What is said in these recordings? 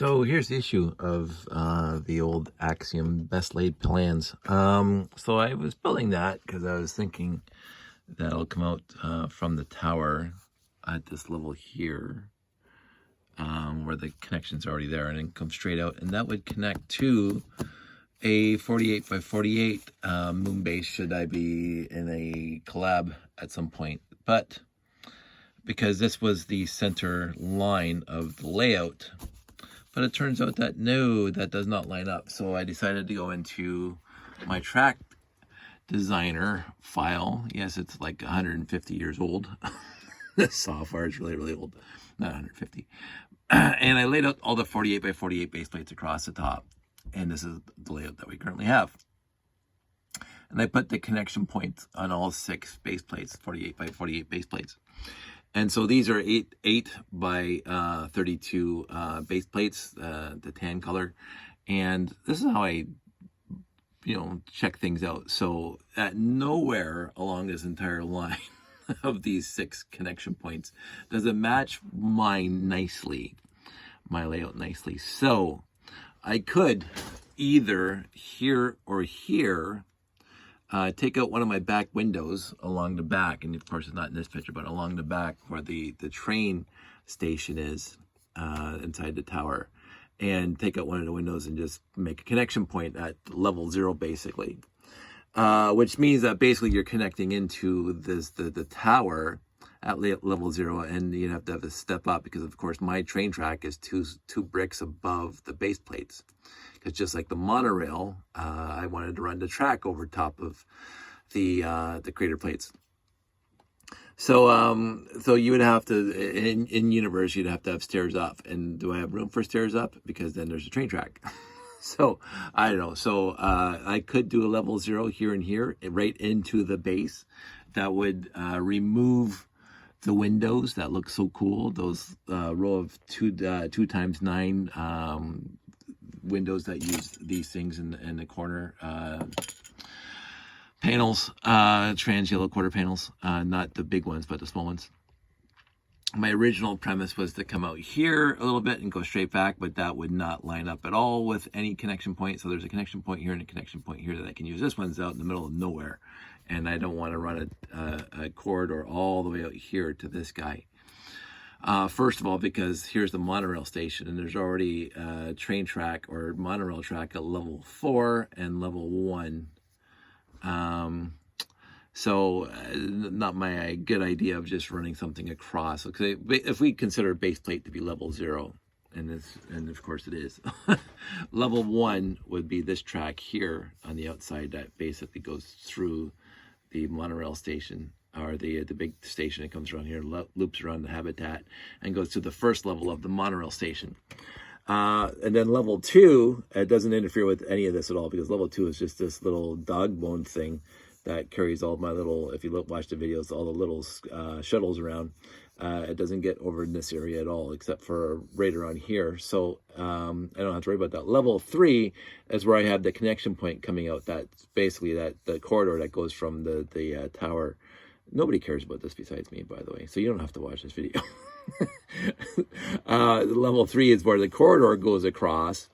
So here's the issue of the old axiom, best laid plans. So I was building that because I was thinking that'll come out from the tower at this level here, where the connection's already there, and then come straight out, and that would connect to a 48 by 48 moon base should I be in a collab at some point. But because this was the center line of the layout, but it turns out that no, that does not line up. So I decided to go into my track designer file. Yes, it's like 150 years old. This software is really, really old. Not 150. And I laid out all the 48 by 48 base plates across the top. And this is the layout that we currently have. And I put the connection points on all 6 base plates, 48 by 48 base plates. And so these are 8 by 32 base plates, the tan color. And this is how I, check things out. So at nowhere along this entire line of these 6 connection points does it match mine nicely, my layout nicely. So I could either here or here take out one of my back windows along the back, and of course it's not in this picture, but along the back where the train station is inside the tower, and take out one of the windows and just make a connection point at level 0 basically, which means that basically you're connecting into the tower at level 0, and you have to step up because of course my train track is two bricks above the base plates. Because just like the monorail, I wanted to run the track over top of the crater plates. So so you would have to, in universe, you'd have to have stairs up. And do I have room for stairs up? Because then there's a train track. So I don't know. So I could do a level 0 here and here, right into the base. That would remove the windows that look so cool. Those row of 2 times 9 windows that use these things in the corner panels, trans yellow quarter panels, not the big ones but the small ones. My original premise was to come out here a little bit and go straight back, but that would not line up at all with any connection point. So there's a connection point here and a connection point here that I can use. This one's out in the middle of nowhere, and I don't want to run a corridor all the way out here to this guy. First of all, because here's the monorail station, and there's already a train track or monorail track at level 4 and level 1. So not my good idea of just running something across. Okay, if we consider base plate to be level 0, and of course it is, level 1 would be this track here on the outside that basically goes through the monorail station, or the big station that comes around here, loops around the habitat, and goes to the first level of the monorail station. And then level 2, it doesn't interfere with any of this at all, because level 2 is just this little dog bone thing that carries all my little, if you watch the videos, all the little shuttles around. It doesn't get over in this area at all, except for right around here. So I don't have to worry about that. Level 3 is where I have the connection point coming out. That's basically the corridor that goes from the tower. Nobody cares about this besides me, by the way, so you don't have to watch this video. Level 3 is where the corridor goes across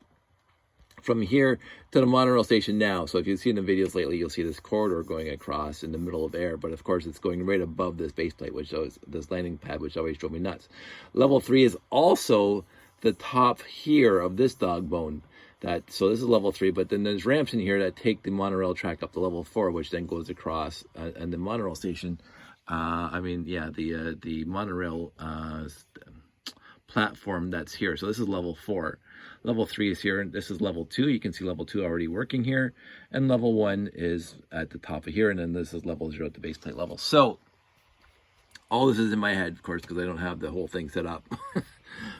from here to the monorail station now. So if you've seen the videos lately, you'll see this corridor going across in the middle of air, but of course it's going right above this base plate, which is this landing pad, which always drove me nuts. Level 3 is also the top here of this dog bone. So this is level 3, but then there's ramps in here that take the monorail track up to level 4, which then goes across, and the monorail station, the monorail platform that's here. So this is level 4. Level 3 is here, and this is level 2. You can see level 2 already working here, and level 1 is at the top of here, and then this is level 0 at the base plate level. So all this is in my head, of course, because I don't have the whole thing set up.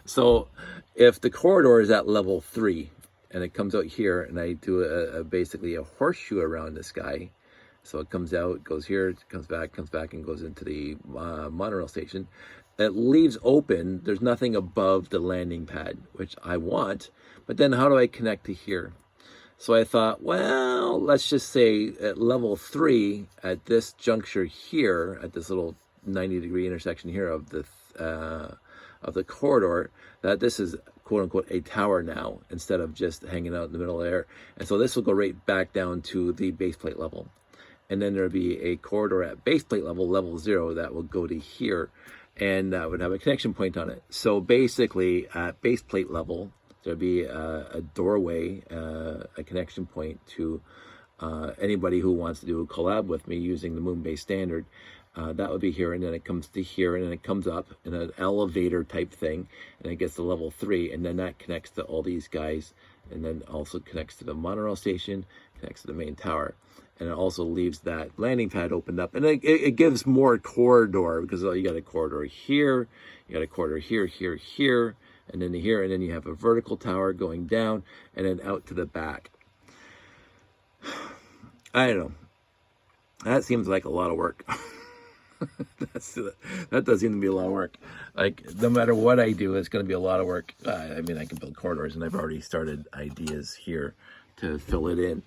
So if the corridor is at level 3, and it comes out here, and I do basically a horseshoe around this guy. So it comes out, goes here, comes back, and goes into the monorail station. It leaves open. There's nothing above the landing pad, which I want. But then how do I connect to here? So I thought, well, let's just say at level 3, at this juncture here, at this little 90-degree intersection here of the corridor, that this is quote unquote a tower now, instead of just hanging out in the middle of the air. And so this will go right back down to the base plate level. And then there'll be a corridor at base plate level, level 0, that will go to here, and that would have a connection point on it. So basically at base plate level, there'll be a doorway, a connection point to anybody who wants to do a collab with me using the moonbase standard. That would be here, and then it comes to here, and then it comes up in an elevator type thing, and it gets to level 3, and then that connects to all these guys, and then also connects to the monorail station, connects to the main tower, and it also leaves that landing pad opened up, and it gives more corridor, because you got a corridor here, you got a corridor here, here, here, and then here, and then you have a vertical tower going down, and then out to the back. I don't know. That seems like a lot of work. That does seem to be a lot of work. Like, no matter what I do, it's going to be a lot of work. I mean, I can build corridors, and I've already started ideas here to fill it in.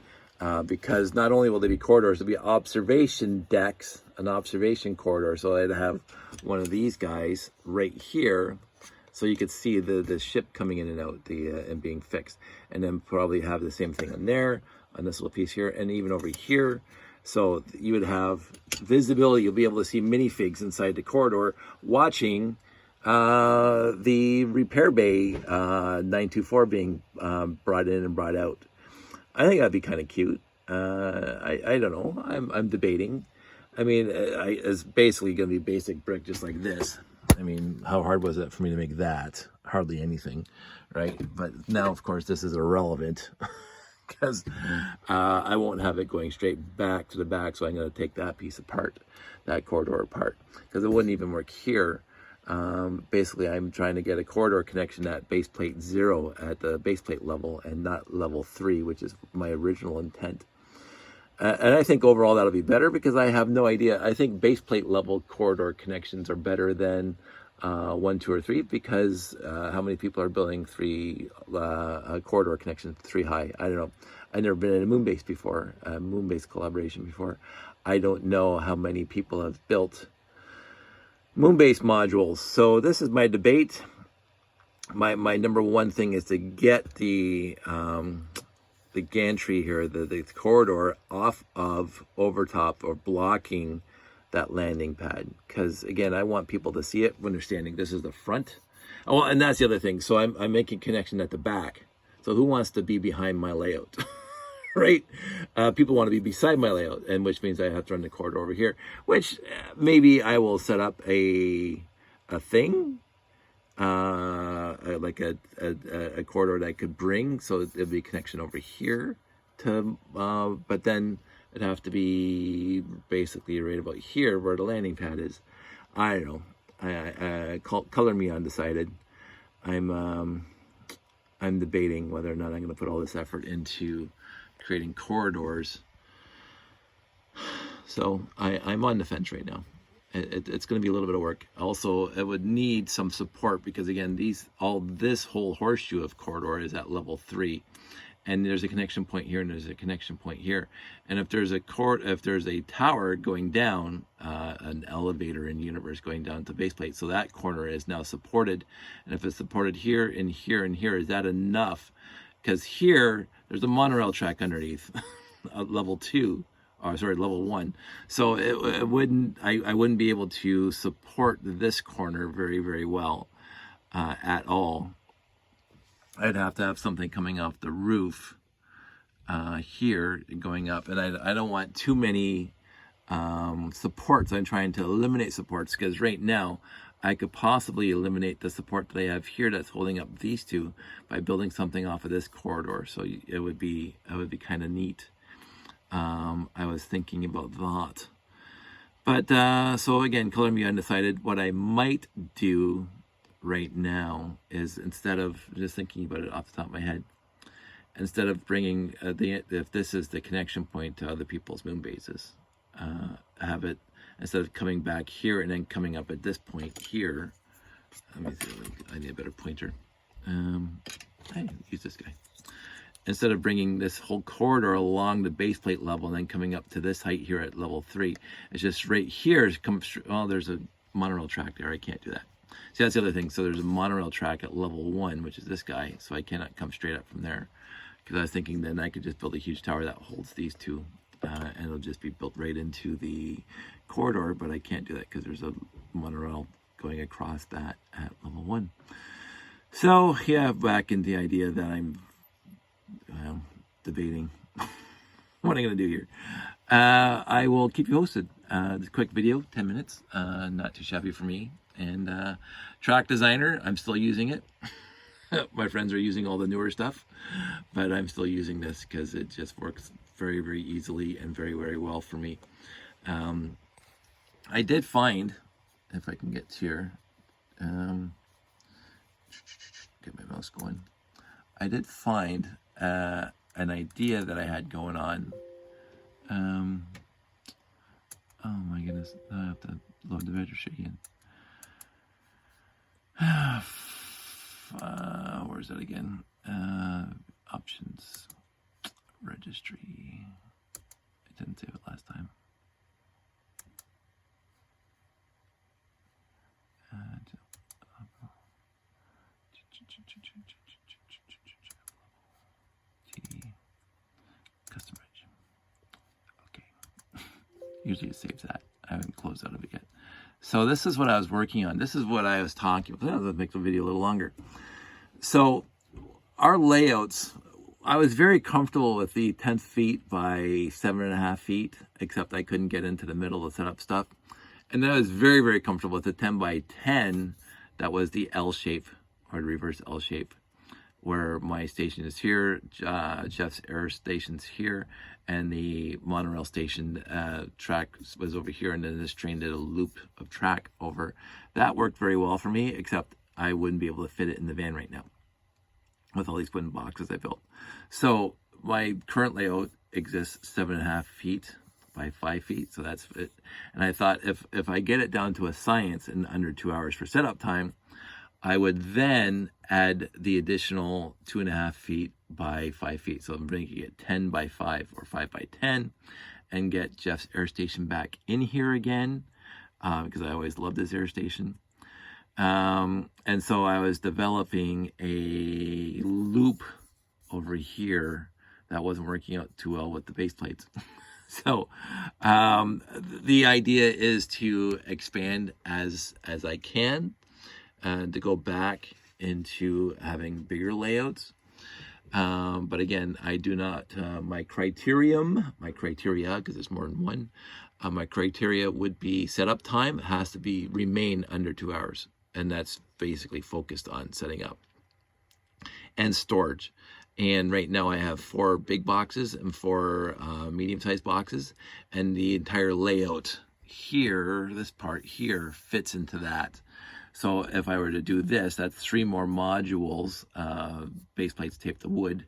Because not only will there be corridors, there'll be observation decks, an observation corridor. So I'd have one of these guys right here, so you could see the ship coming in and out, and being fixed. And then probably have the same thing on there, on this little piece here, and even over here. So you would have visibility. You'll be able to see minifigs inside the corridor watching the repair bay 924 being brought in and brought out. I think that'd be kind of cute. I don't know. I'm debating. I mean, it's basically going to be basic brick just like this. I mean, how hard was it for me to make that? Hardly anything, right? But now, of course, this is irrelevant. Because I won't have it going straight back to the back, so I'm going to take that piece apart, that corridor apart, because it wouldn't even work here. Basically, I'm trying to get a corridor connection at base plate 0 at the base plate level, and not level 3, which is my original intent. And I think overall that'll be better, because I have no idea. I think base plate level corridor connections are better than 1, 2, or 3, because how many people are building 3 corridor connections 3 high? I don't know. I've never been in a moonbase before, a moonbase collaboration before. I don't know how many people have built moonbase modules. So this is my debate. My number one thing is to get the gantry here, the corridor off of overtop, or blocking that landing pad, because again, I want people to see it when they're standing. This is the front. Oh, and that's the other thing. So I'm making connection at the back. So who wants to be behind my layout? Right? People want to be beside my layout, and which means I have to run the corridor over here, which maybe I will set up a thing, like a corridor that I could bring, so there'll be a connection over here to, but then it'd have to be basically right about here where the landing pad is. I don't know. Color me undecided. I'm debating whether or not I'm going to put all this effort into creating corridors. So I'm on the fence right now. It's going to be a little bit of work. Also, it would need some support, because again, this whole horseshoe of corridor is at level 3. And there's a connection point here, and there's a connection point here. And if there's a tower going down, an elevator in universe going down to base plate, so that corner is now supported. And if it's supported here and here and here, is that enough? Because here there's a monorail track underneath, level 2, or sorry, level 1. So I wouldn't be able to support this corner very, very well at all. I'd have to have something coming off the roof here going up, and I don't want too many supports. I'm trying to eliminate supports, because right now I could possibly eliminate the support that I have here that's holding up these two by building something off of this corridor. So it would be kind of neat. I was thinking about that, but so again, color me undecided. What I might do right now is, instead of just thinking about it off the top of my head, instead of bringing if this is the connection point to other people's moon bases, have it, instead of coming back here and then coming up at this point here. Let me see, I need a better pointer. I use this guy. Instead of bringing this whole corridor along the base plate level and then coming up to this height here at level 3, it's just right here. Well, there's a monorail track there. I can't do that. See, that's the other thing. So there's a monorail track at level 1, which is this guy. So I cannot come straight up from there. Because I was thinking then I could just build a huge tower that holds these two. And it'll just be built right into the corridor. But I can't do that because there's a monorail going across that at level 1. So, yeah, back in the idea that I'm debating what I'm going to do here. I will keep you posted. This quick video, 10 minutes, not too shabby for me. And Track Designer, I'm still using it. My friends are using all the newer stuff, but I'm still using this because it just works very, very easily and very, very well for me. I did find, if I can get here, get my mouse going. I did find an idea that I had going on. Oh my goodness, I have to load the registry again. Where's that again? Options, registry. I didn't save it last time. Custom reg. Okay. Usually it saves that. I haven't closed out of it yet. So this is what I was working on. This is what I was talking about. Let's make the video a little longer. So our layouts, I was very comfortable with the 10 feet by 7.5 feet, except I couldn't get into the middle to set up stuff. And then I was very, very comfortable with the 10 by 10. That was the L shape, or the reverse L shape, where my station is here, Jeff's air station's here, and the monorail station track was over here, and then this train did a loop of track over. That worked very well for me, except I wouldn't be able to fit it in the van right now with all these wooden boxes I built. So my current layout exists 7.5 feet by 5 feet, so that's it. And I thought if I get it down to a science in under 2 hours for setup time, I would then add the additional 2.5 feet by 5 feet. So I'm making it 10 by 5 or 5 by 10 and get Jeff's air station back in here again because I always loved this air station. And so I was developing a loop over here that wasn't working out too well with the base plates. So the idea is to expand as I can. To go back into having bigger layouts. But again, I do not, my criteria, because there's more than one, my criteria would be setup time. It has to remain under 2 hours. And that's basically focused on setting up. And storage. And right now I have 4 big boxes and 4 medium-sized boxes. And the entire layout here, this part here, fits into that. So if I were to do this, that's 3 more modules, base plates taped to wood,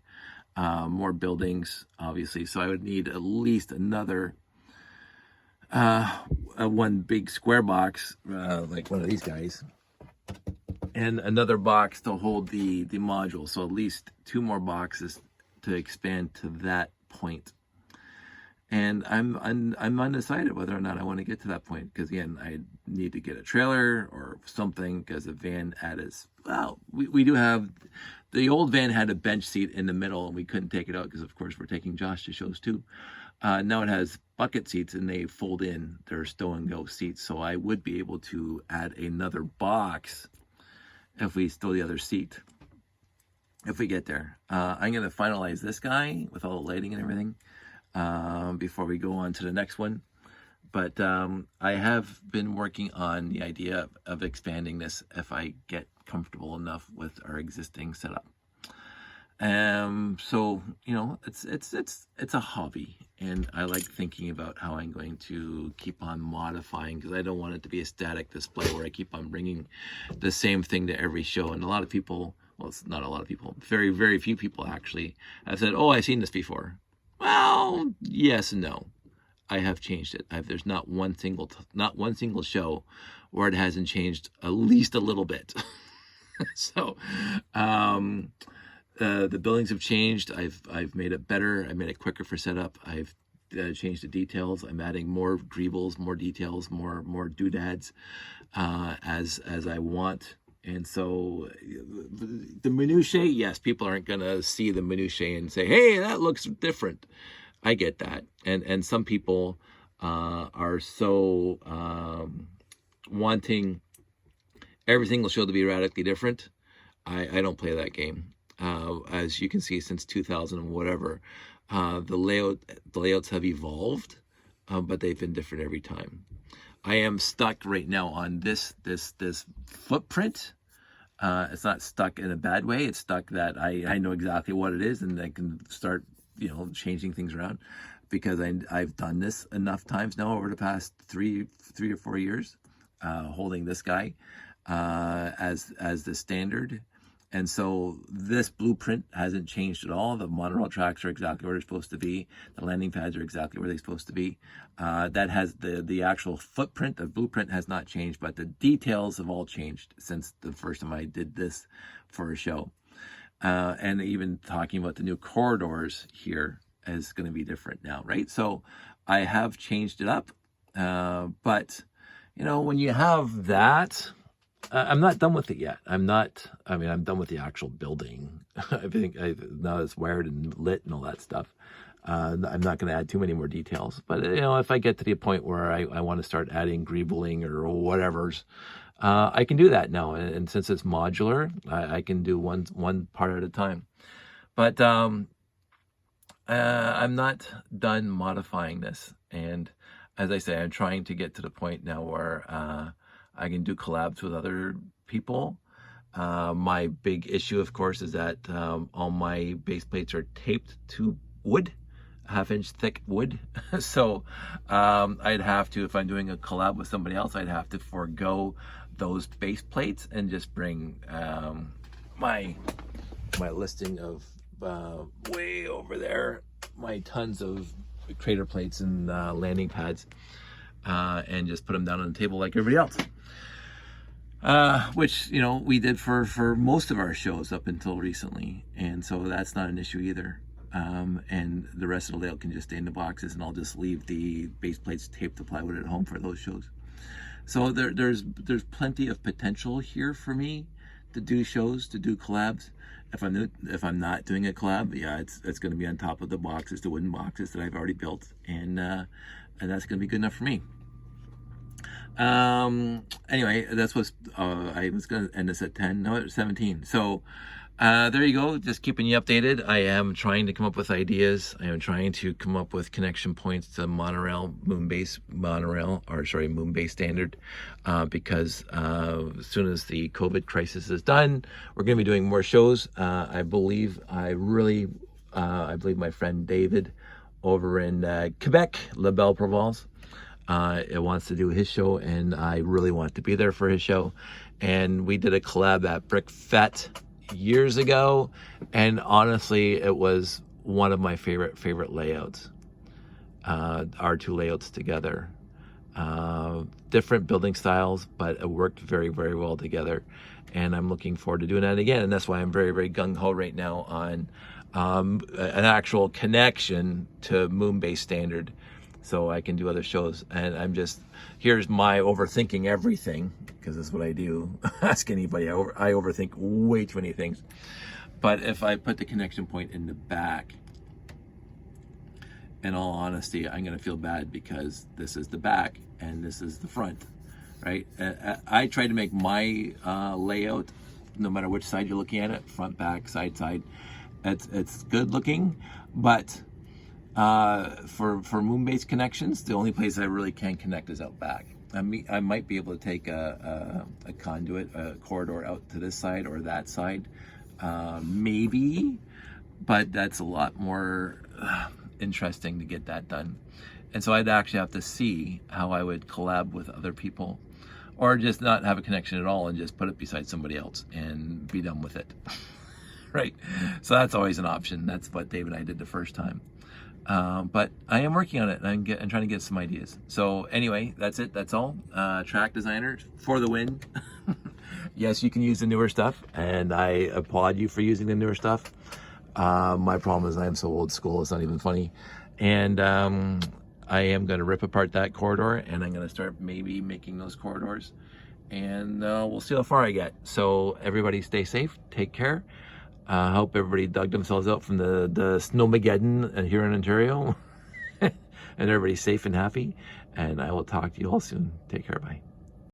more buildings, obviously. So I would need at least another one big square box, like one of these guys, and another box to hold the module. So at least 2 more boxes to expand to that point. And I'm undecided whether or not I want to get to that point, because again, I need to get a trailer or something, because the van we do have, the old van had a bench seat in the middle and we couldn't take it out because of course we're taking Josh to shows too. Now it has bucket seats and they fold in, they're stow and go seats. So I would be able to add another box if we stow the other seat, if we get there. I'm going to finalize this guy with all the lighting and everything before we go on to the next one. But I have been working on the idea of expanding this if I get comfortable enough with our existing setup. So, you know, it's a hobby, and I like thinking about how I'm going to keep on modifying, because I don't want it to be a static display where I keep on bringing the same thing to every show. And a lot of people, well, it's not a lot of people, very, very few people actually have said, oh, I've seen this before. Well, yes and no. I have changed it. There's not one single show where it hasn't changed at least a little bit. So, the buildings have changed. I've made it better. I made it quicker for setup. I've change the details. I'm adding more greebles, more details, more doodads as I want. And so the minutiae, yes, people aren't going to see the minutiae and say, hey, that looks different. I get that. And some people are so wanting every single show to be radically different. I don't play that game. As you can see, since 2000 and whatever, the layouts have evolved, but they've been different every time. I am stuck right now on this footprint. It's not stuck in a bad way. It's stuck that I know exactly what it is, and I can start, changing things around, because I've done this enough times now over the past three or 4 years, holding this guy as the standard. And so this blueprint hasn't changed at all. The monorail tracks are exactly where they're supposed to be. The landing pads are exactly where they're supposed to be. That has the actual footprint, the blueprint has not changed, but the details have all changed since the first time I did this for a show. And even talking about the new corridors here is going to be different now, right? So I have changed it up. But, when you have that, I'm not done with it yet. I'm done with the actual building. I think now it's wired and lit and all that stuff. I'm not going to add too many more details. But, if I get to the point where I want to start adding greebling or whatever's, I can do that now. And since it's modular, I can do one part at a time. But I'm not done modifying this. And as I say, I'm trying to get to the point now where I can do collabs with other people. My big issue, of course, is that all my base plates are taped to wood, 1/2 inch thick wood. So I'd have to, if I'm doing a collab with somebody else, I'd have to forego those base plates and just bring my listing of way over there, my tons of crater plates and landing pads, and just put them down on the table like everybody else. Which, we did for most of our shows up until recently. And so that's not an issue either. And the rest of the layout can just stay in the boxes, and I'll just leave the base plates taped to plywood at home for those shows. So there's plenty of potential here for me to do shows, to do collabs. If I'm not doing a collab, yeah, it's going to be on top of the boxes, the wooden boxes that I've already built, and that's going to be good enough for me. Anyway, that's what I was going to end this at 10. No, it's 17. So there you go, just keeping you updated. I am trying to come up with ideas. I am trying to come up with connection points to moonbase standard, because as soon as the COVID crisis is done, we're going to be doing more shows. I believe my friend David over in Quebec, La Belle Provence, it wants to do his show, and I really want to be there for his show. And we did a collab at Brick Fete years ago, and honestly, it was one of my favorite layouts. Our two layouts together, different building styles, but it worked very, very well together. And I'm looking forward to doing that again. And that's why I'm very, very gung-ho right now on an actual connection to moonbase standard, so I can do other shows. And here's my overthinking everything, because that's what I do. Ask anybody, I overthink way too many things. But if I put the connection point in the back, in all honesty, I'm going to feel bad, because this is the back and this is the front, right? I try to make my layout, no matter which side you're looking at it, front, back, side, it's good looking. But for moonbase connections, the only place I really can connect is out back. I might be able to take a conduit, a corridor out to this side or that side, maybe, but that's a lot more interesting to get that done. And so I'd actually have to see how I would collab with other people, or just not have a connection at all and just put it beside somebody else and be done with it. Right? So that's always an option. That's what Dave and I did the first time. But I am working on it, and I'm trying to get some ideas. So anyway, that's it. That's all. Track designer for the win. Yes, you can use the newer stuff, and I applaud you for using the newer stuff. My problem is I am so old school, it's not even funny. And I am going to rip apart that corridor, and I'm going to start maybe making those corridors, and we'll see how far I get. So everybody stay safe, take care. I hope everybody dug themselves out from the snowmageddon here in Ontario. And everybody's safe and happy, and I will talk to you all soon. Take care, bye.